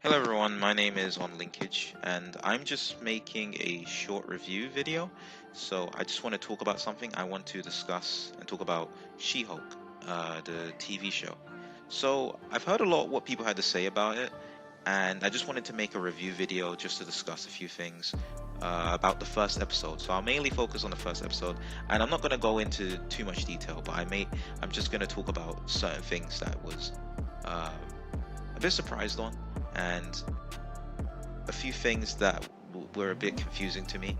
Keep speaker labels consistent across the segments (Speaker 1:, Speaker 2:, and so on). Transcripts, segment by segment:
Speaker 1: Hello everyone, my name is On Linkage and I'm just making a short review video. So I just want to talk about something. I want to discuss and talk about She-Hulk, the TV show. So I've heard a lot what people had to say about it, and I just wanted to make a review video just to discuss a few things about the first episode. So I'll mainly focus on the first episode, and I'm not going to go into too much detail, but I'm just going to talk about certain things that was uh, a bit surprised on, and a few things that were a bit confusing to me,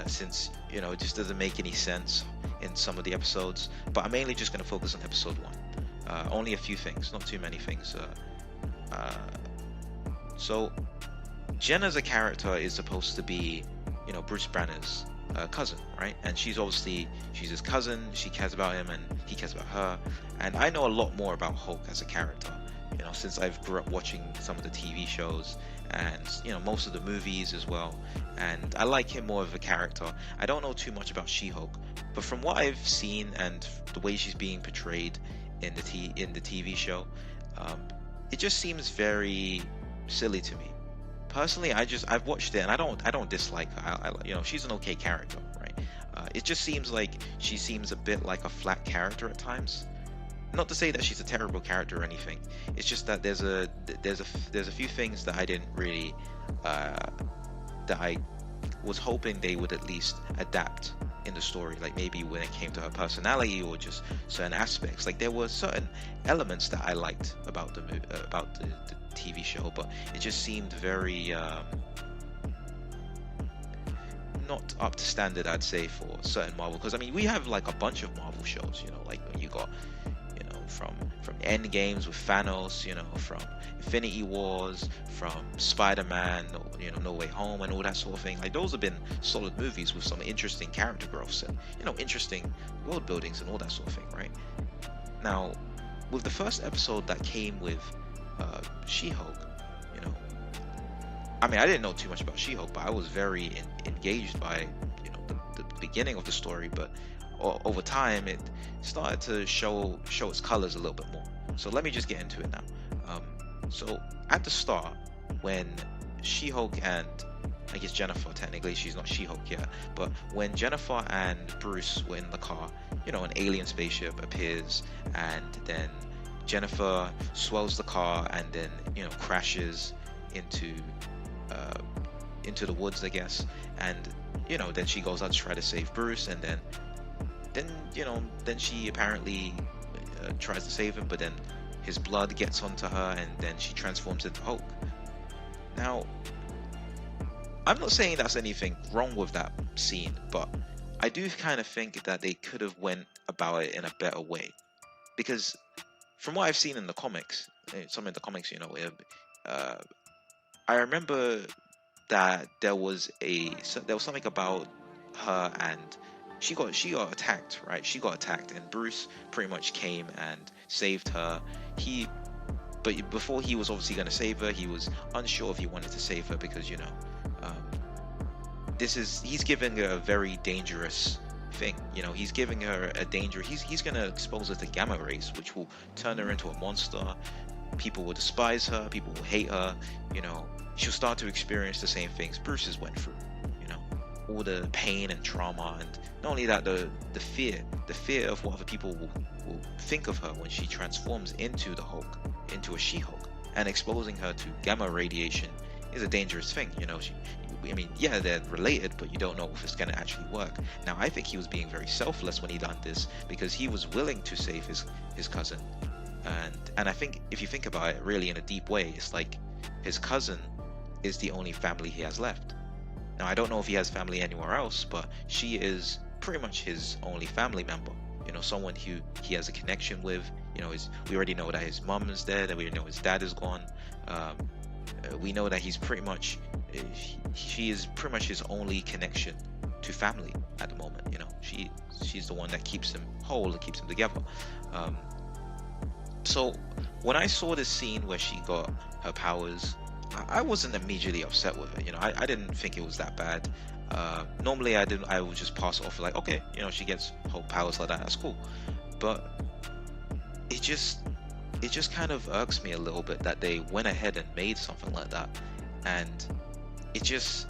Speaker 1: since it just doesn't make any sense in some of the episodes. But I'm mainly just going to focus on episode one. Only a few things, not too many things. Uh, so Jen as a character is supposed to be, Bruce Banner's cousin, right? And she's his cousin. She cares about him, and he cares about her. And I know a lot more about Hulk as a character, since I've grew up watching some of the TV shows and most of the movies as well. And I like him more of a character. I don't know too much about She-Hulk, but from what I've seen and the way she's being portrayed in the TV show, it just seems very silly to me. Personally, I've watched it and I don't dislike her. She's an okay character, right? It just seems like she seems a bit like a flat character at times. Not to say that she's a terrible character or anything. It's just that there's a few things that I didn't really that I was hoping they would at least adapt in the story. Like maybe when it came to her personality or just certain aspects. Like there were certain elements that I liked about the TV show, but it just seemed very not up to standard, I'd say, for certain Marvel. Because I mean, we have like a bunch of Marvel shows, like when you got from End Games with Thanos, from Infinity Wars, from Spider-Man, No Way Home, and all that sort of thing. Like those have been solid movies with some interesting character growths and interesting world buildings and all that sort of thing, right? Now, with the first episode that came with She-Hulk, I mean, I didn't know too much about She-Hulk, but I was very engaged by the beginning of the story, but over time it started to show its colors a little bit more. So let me just get into it now. So at the start, when She-Hulk and I guess Jennifer, technically she's not She-Hulk yet, but when Jennifer and Bruce were in the car, an alien spaceship appears, and then Jennifer swells the car and then crashes into the woods, I guess, and then she goes out to try to save Bruce, and then she apparently tries to save him, but then his blood gets onto her, and then she transforms into Hulk. Now, I'm not saying that's anything wrong with that scene, but I do kind of think that they could have went about it in a better way, because from what I've seen in the comics, some of the comics, I remember that there was something about her, and she got attacked, right? She got attacked, and Bruce pretty much came and saved her. But before he was obviously going to save her, he was unsure if he wanted to save her because he's giving her a very dangerous thing. He's giving her a danger. He's going to expose her to gamma rays, which will turn her into a monster. People will despise her. People will hate her. She'll start to experience the same things Bruce has went through. All the pain and trauma, and not only that, the fear of what other people will think of her when she transforms into a She-Hulk, and exposing her to gamma radiation is a dangerous thing. Yeah, they're related, but you don't know if it's going to actually work. Now, I think he was being very selfless when he done this, because he was willing to save his cousin, and I think if you think about it really in a deep way, it's like his cousin is the only family he has left. Now, I don't know if he has family anywhere else, but she is pretty much his only family member. Someone who he has a connection with. We already know that his mom is dead, and we know his dad is gone. We know that she is pretty much his only connection to family at the moment. She's the one that keeps him whole, that keeps him together. So when I saw this scene where she got her powers, I wasn't immediately upset with it. I didn't think it was that bad. Normally I would just pass it off like, okay, she gets whole powers like that, that's cool. But it just it just kind of irks me a little bit that they went ahead and made something like that, and it just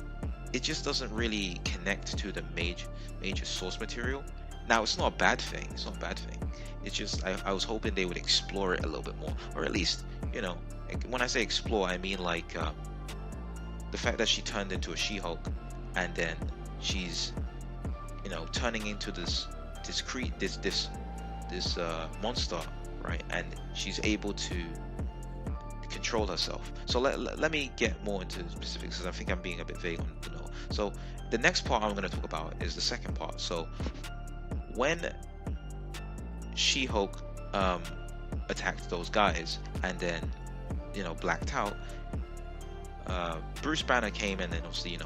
Speaker 1: it just doesn't really connect to the major source material. Now, it's not a bad thing. It's not a bad thing. It's just I was hoping they would explore it a little bit more, or at least, you know, when I say explore, I mean like the fact that she turned into a She-Hulk, and then she's, turning into this monster, right? And she's able to control herself. So let me get more into specifics, because I think I'm being a bit vague on the no. So the next part I'm going to talk about is the second part. So when She-Hulk attacked those guys and then blacked out, Bruce Banner came, and then obviously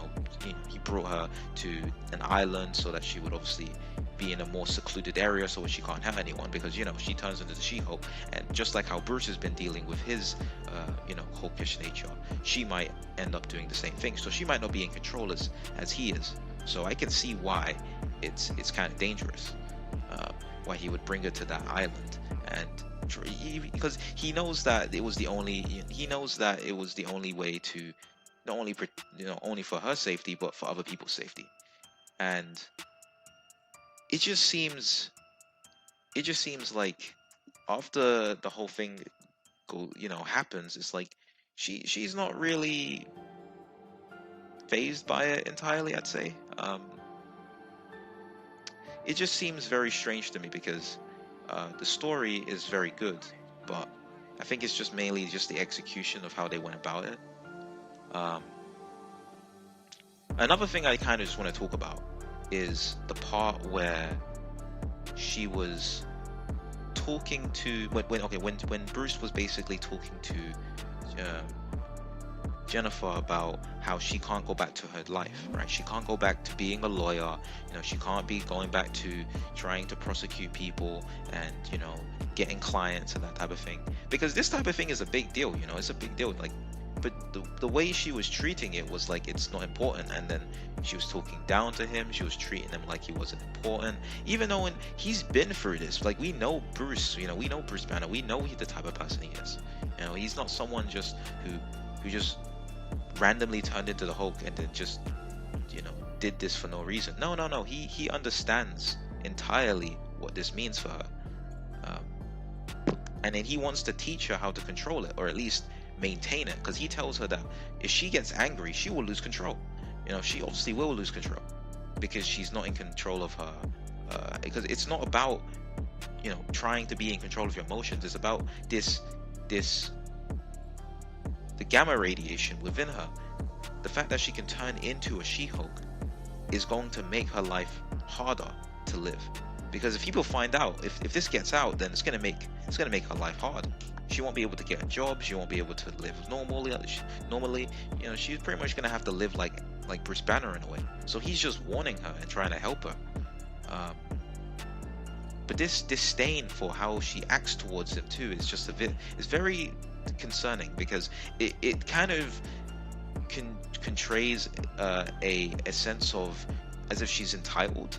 Speaker 1: he brought her to an island so that she would obviously be in a more secluded area so she can't hurt anyone, because she turns into the She-Hulk, and just like how Bruce has been dealing with his Hulkish nature, she might end up doing the same thing. So she might not be in control as he is. So I can see why it's kind of dangerous, why he would bring her to that island, and because he knows that it was the only way to not only only for her safety, but for other people's safety. And it just seems like after the whole thing happens, it's like she's not really phased by it entirely, I'd say. It just seems very strange to me, because the story is very good, but I think it's just mainly just the execution of how they went about it. Another thing I kind of just want to talk about is the part where she was talking to when Bruce was basically talking to Jennifer about how she can't go back to her life, right? She can't go back to being a lawyer. She can't be going back to trying to prosecute people and getting clients and that type of thing, because this type of thing is a big deal. It's a big deal. Like, but the way she was treating it was like it's not important, and then she was talking down to him. She was treating him like he wasn't important, even though he's been through this. Like, we know Bruce. We know Bruce Banner. We know he's the type of person he is. He's not someone just who just randomly turned into the Hulk and then just did this for no reason. No. He understands entirely what this means for her, and then he wants to teach her how to control it, or at least maintain it, because he tells her that if she gets angry, she will lose control. She obviously will lose control, because she's not in control of her, because it's not about trying to be in control of your emotions. It's about the gamma radiation within her. The fact that she can turn into a She-Hulk is going to make her life harder to live, because if people find out, if this gets out, then it's gonna make her life hard. She won't be able to get a job. She won't be able to live normally. She's pretty much gonna have to live like Bruce Banner in a way. So he's just warning her and trying to help her. But this disdain for how she acts towards him too is just it's very concerning, because it kind of conveys a sense of as if she's entitled,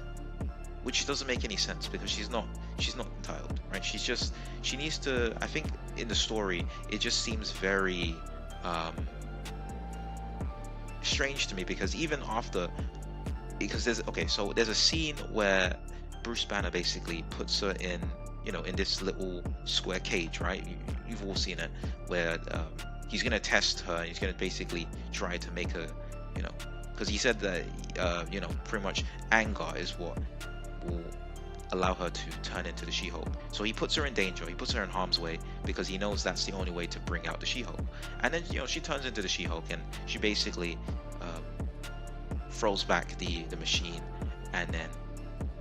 Speaker 1: which doesn't make any sense, because she's not entitled, right? She needs to, I think in the story it just seems very strange to me, because even after, because there's a scene where Bruce Banner basically puts her in this little square cage, right? You've all seen it, where he's gonna test her. He's gonna basically try to make her, because he said that pretty much anger is what will allow her to turn into the She-Hulk. So he puts her in danger. He puts her in harm's way, because he knows that's the only way to bring out the She-Hulk. And then she turns into the She-Hulk, and she basically throws back the machine, and then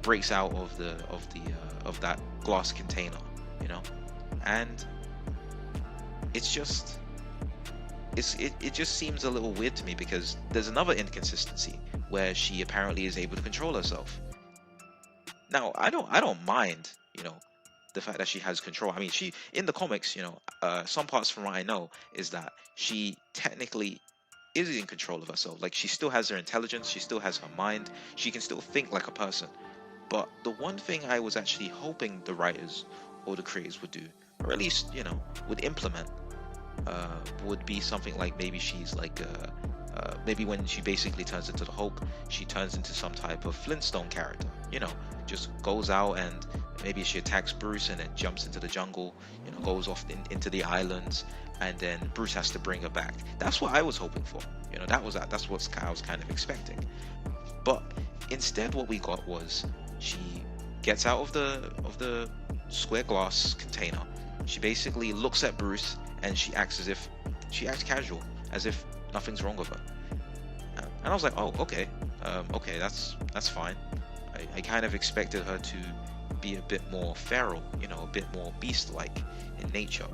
Speaker 1: breaks out of that glass container, and it just seems a little weird to me, because there's another inconsistency where she apparently is able to control herself. Now, I don't mind, the fact that she has control. I mean, she in the comics, some parts from what I know is that she technically is in control of herself. Like, she still has her intelligence, she still has her mind, she can still think like a person. But the one thing I was actually hoping the writers all the creators would do, or at least, you know, would implement, would be something like maybe she's like maybe when she basically turns into the Hulk, she turns into some type of Flintstone character, you know, just goes out and maybe she attacks Bruce and then jumps into the jungle, you know, goes off into the islands, and then Bruce has to bring her back. That's what I was hoping for, you know. That's what I was kind of expecting. But instead, what we got was she gets out of the square glass container. She basically looks at Bruce and she acts casual, as if nothing's wrong with her. And I was like, oh, okay, okay, that's fine. I kind of expected her to be a bit more feral, you know, a bit more beast-like in nature.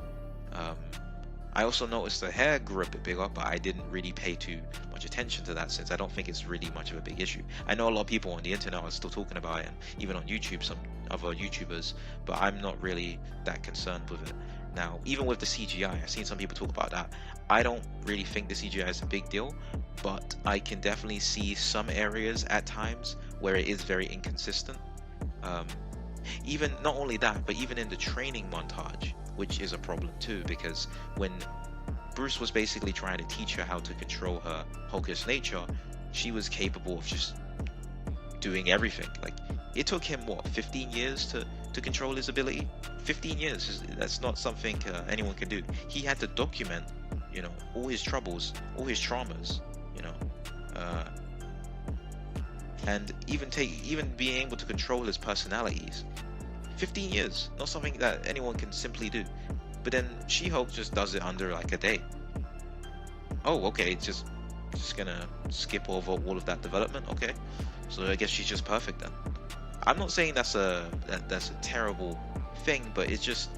Speaker 1: I also noticed her hair grew a bit bigger, but I didn't really pay too much attention to that, since I don't think it's really much of a big issue. I know a lot of people on the internet are still talking about it, and even on YouTube, some other YouTubers, but I'm not really that concerned with it. Now, even with the CGI, I've seen some people talk about that. I don't really think the CGI is a big deal, but I can definitely see some areas at times where it is very inconsistent. Even not only that, but even in the training montage, which is a problem too, because when Bruce was basically trying to teach her how to control her Hulkish nature, she was capable of just doing everything. Like, it took him what, 15 years to control his ability? 15 years, that's not something anyone can do. He had to document, you know, all his troubles, all his traumas, you know, and even being able to control his personalities. 15 years, not something that anyone can simply do. But then She-Hulk just does it under like a day. Oh, okay, just gonna skip over all of that development. Okay, so I guess she's just perfect then. I'm not saying that's a terrible thing, but it's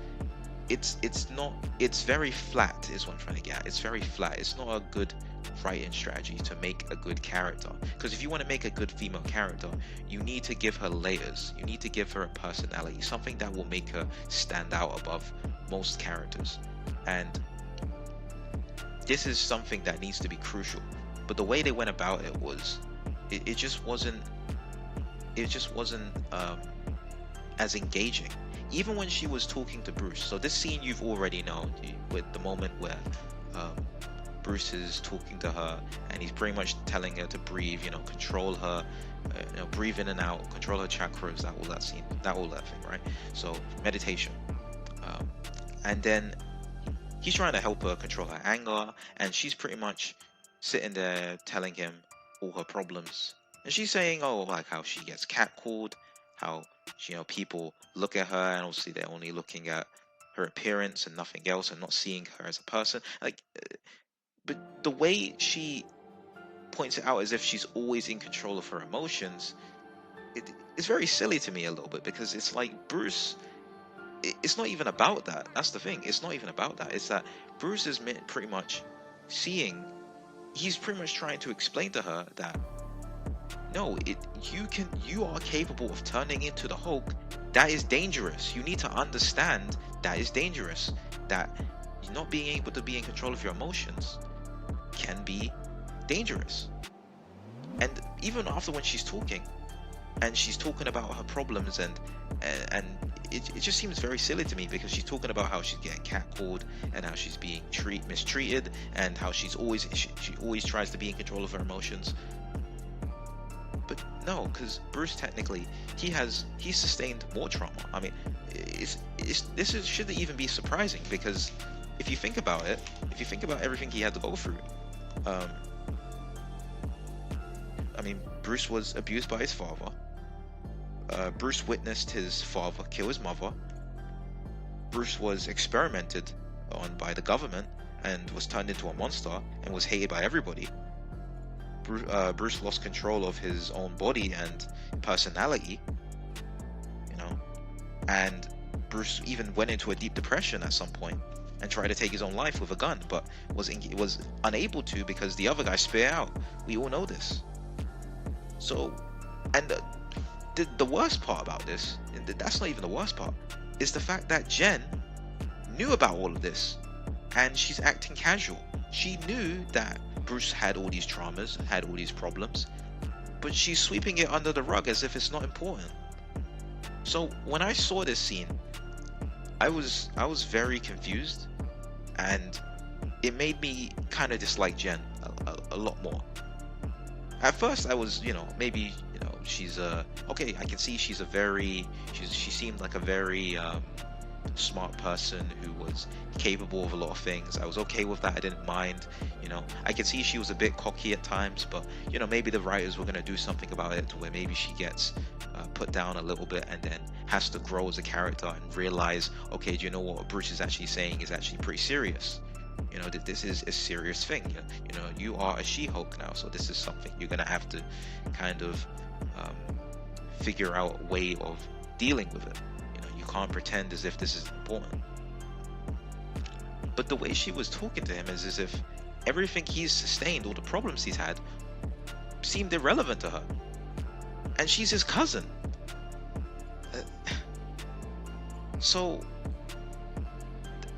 Speaker 1: very flat is what I'm trying to get at. It's very flat. It's not a good writing strategy to make a good character, because if you want to make a good female character, you need to give her layers. You need to give her a personality, something that will make her stand out above most characters. And this is something that needs to be crucial, but the way they went about it was it just wasn't as engaging. Even when she was talking to Bruce, so this scene you've already known, with the moment where Bruce is talking to her and he's pretty much telling her to breathe, you know, control her, you know, breathe in and out, control her chakras, that thing, right? So meditation, and then he's trying to help her control her anger, and she's pretty much sitting there telling him all her problems, and she's saying, oh, like how she gets catcalled, how she, you know, people look at her and obviously they're only looking at her appearance and nothing else, and not seeing her as a person. Like, but the way she points it out as if she's always in control of her emotions, it's very silly to me a little bit, because it's like Bruce, it's not even about that. That's the thing. It's not even about that. It's that Bruce is pretty much he's pretty much trying to explain to her that no, you are capable of turning into the Hulk. That is dangerous. You need to understand that is dangerous. That not being able to be in control of your emotions can be dangerous. And even after, when she's talking and she's talking about her problems, and it just seems very silly to me, because she's talking about how she's getting catcalled and how she's being mistreated, and how she always tries to be in control of her emotions. But no, because Bruce, technically, he's sustained more trauma. I mean, shouldn't even be surprising, because if you think about it, if you think about everything he had to go through, I mean, Bruce was abused by his father. Bruce witnessed his father kill his mother. Bruce was experimented on by the government and was turned into a monster and was hated by everybody. Bruce lost control of his own body and personality, you know, and Bruce even went into a deep depression at some point and tried to take his own life with a gun, but was unable to, because the other guy spit out. We all know this. So, and the worst part about this, that's not even the worst part, is the fact that Jen knew about all of this, and she's acting casual. She knew that Bruce had all these traumas, had all these problems, but she's sweeping it under the rug as if it's not important. So when I saw this scene, I was very confused, and it made me kind of dislike Jen a lot more. At first, I was, maybe, she's okay. I can see she's a very, she seemed like a very smart person who was capable of a lot of things. I was okay with that. I didn't mind. I could see she was a bit cocky at times, but maybe the writers were gonna do something about it to where maybe she gets put down a little bit and then has to grow as a character and realize, okay, do you know what Bruce is actually saying is actually pretty serious. This is a serious thing. You are a She-Hulk now, so this is something you're gonna have to kind of figure out a way of dealing with it. You can't pretend as if this is important. But the way she was talking to him is as if everything he's sustained, all the problems he's had, seemed irrelevant to her. And she's his cousin. So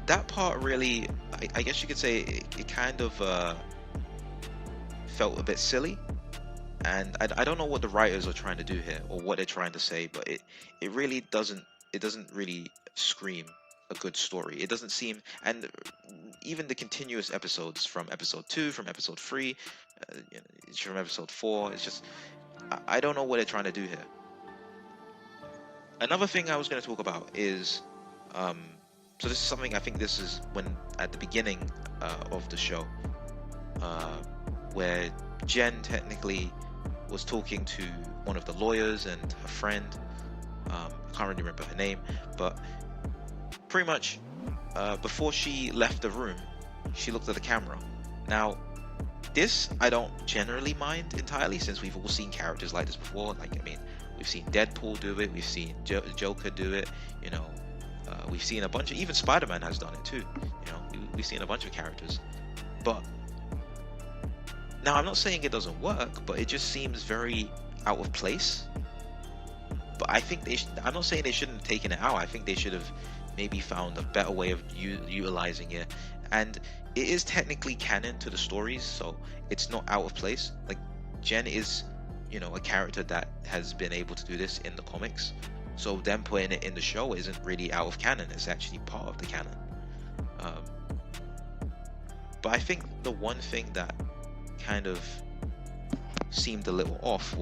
Speaker 1: that part really, I guess you could say, it kind of felt a bit silly. And I don't know what the writers are trying to do here or what they're trying to say, but it really doesn't really scream a good story. It doesn't seem, and even the continuous episodes from episode 2, from episode 3, from episode 4, it's just, I don't know what they're trying to do here. Another thing I was going to talk about is, so this is something, I think this is when, at the beginning of the show, where Jen technically was talking to one of the lawyers and her friend. I can't really remember her name, but pretty much before she left the room, she looked at the camera. Now, this I don't generally mind entirely, since we've all seen characters like this before. We've seen Deadpool do it, we've seen Joker do it, we've seen a bunch of, even Spider-Man has done it too. We've seen a bunch of characters. But now, I'm not saying it doesn't work, but it just seems very out of place. But I think I'm not saying they shouldn't have taken it out. I think they should have maybe found a better way of utilizing it. And it is technically canon to the stories, so it's not out of place. Like, Jen is, a character that has been able to do this in the comics. So them putting it in the show isn't really out of canon. It's actually part of the canon. But I think the one thing that kind of seemed a little off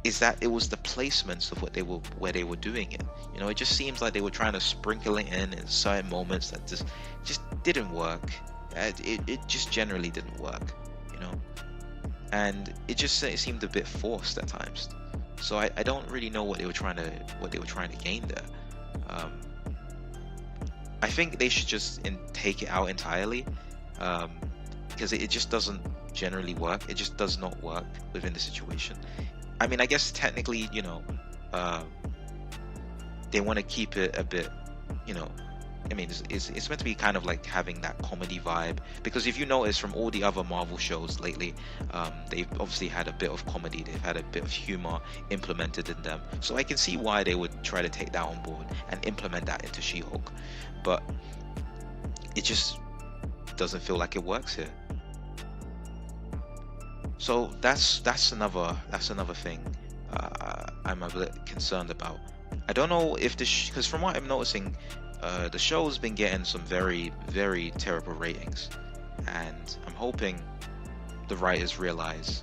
Speaker 1: is that it was the placements of where they were doing it. It just seems like they were trying to sprinkle it in certain moments that just didn't work. It just generally didn't work, and it seemed a bit forced at times. So I don't really know what they were trying to gain there. I think they should just take it out entirely, because it just doesn't generally work. It just does not work within the situation. I mean, I guess technically, they want to keep it a bit, I mean, it's meant to be kind of like having that comedy vibe, because if you notice from all the other Marvel shows lately, they've obviously had a bit of comedy, they've had a bit of humor implemented in them. So I can see why they would try to take that on board and implement that into She-Hulk, but it just doesn't feel like it works here. So that's another thing I'm a bit concerned about. I don't know if this, because from what I'm noticing, the show's been getting some very, very terrible ratings, and I'm hoping the writers realize,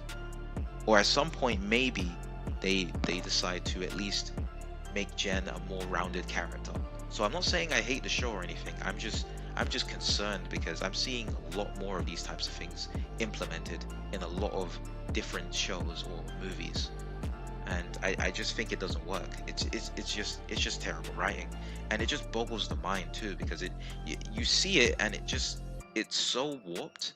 Speaker 1: or at some point maybe they decide to at least make Jen a more rounded character. So I'm not saying I hate the show or anything. I'm just concerned because I'm seeing a lot more of these types of things implemented in a lot of different shows or movies, and I just think it doesn't work. It's just terrible writing, and it just boggles the mind too, because you see it and it's so warped,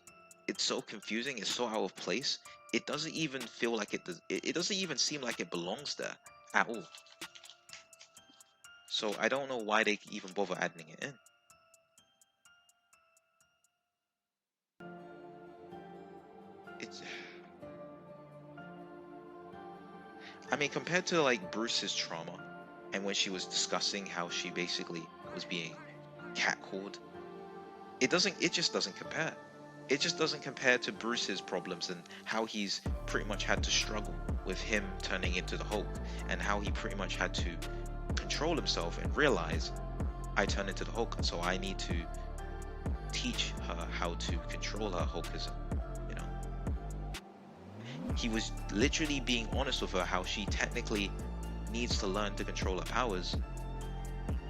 Speaker 1: it's so confusing, it's so out of place. It doesn't even feel like it doesn't even seem like it belongs there at all. So I don't know why they even bother adding it in. I mean, compared to like Bruce's trauma, and when she was discussing how she basically was being catcalled, it just doesn't compare. It just doesn't compare to Bruce's problems and how he's pretty much had to struggle with him turning into the Hulk, and how he pretty much had to control himself and realize I turn into the Hulk, so I need to teach her how to control her Hulkism. You know, he was literally being honest with her how she technically needs to learn to control her powers.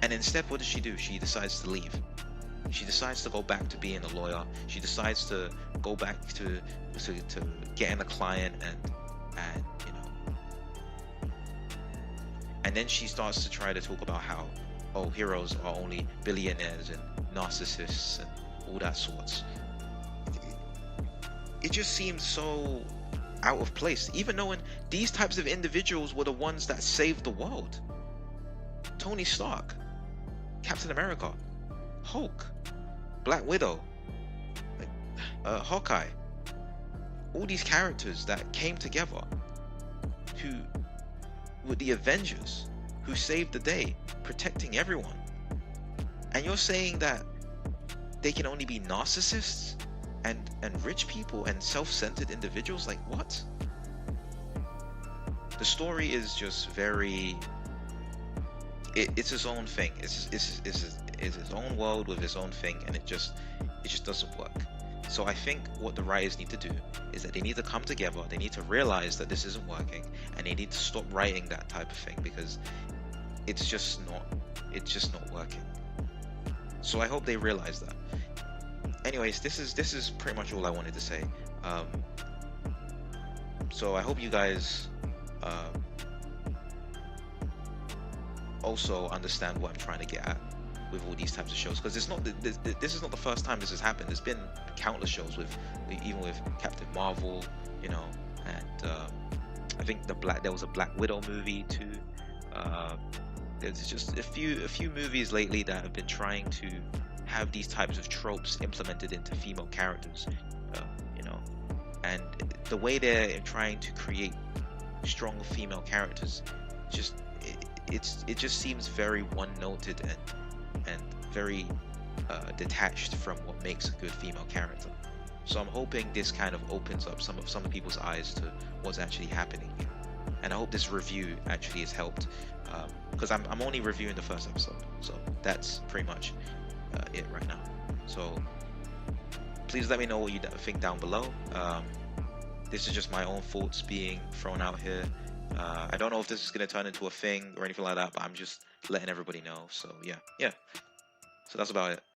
Speaker 1: And instead, what does she do? She decides to leave. She decides to go back to being a lawyer. She decides to go back to getting a client and you know, and then she starts to try to talk about how, oh, heroes are only billionaires and narcissists and all that sorts. It just seems so out of place, even knowing these types of individuals were the ones that saved the world. Tony Stark, Captain America, Hulk, Black Widow, like, Hawkeye, all these characters that came together, who were the Avengers, who saved the day, protecting everyone. And you're saying that they can only be narcissists and rich people and self-centered individuals? Like, what? The story is just very, it's its own thing. It's its own world with its own thing, and it just doesn't work. So I think what the writers need to do is that they need to come together, they need to realize that this isn't working, and they need to stop writing that type of thing, because it's just not working. So I hope they realize that. Anyways, this is pretty much all I wanted to say. So I hope you guys also understand what I'm trying to get at with all these types of shows, because it's not this is not the first time this has happened. There's been countless shows with even with Captain Marvel, you know, and I think there was a Black Widow movie too. There's just a few movies lately that have been trying to have these types of tropes implemented into female characters, you know, and the way they're trying to create strong female characters, just it just seems very one-noted and very detached from what makes a good female character. So I'm hoping this kind of opens up some of people's eyes to what's actually happening here, and I hope this review actually has helped, because I'm only reviewing the first episode, so that's pretty much it right now. So please let me know what you think down below. This is just my own thoughts being thrown out here. I don't know if this is going to turn into a thing or anything like that, but I'm just letting everybody know. So yeah. So that's about it.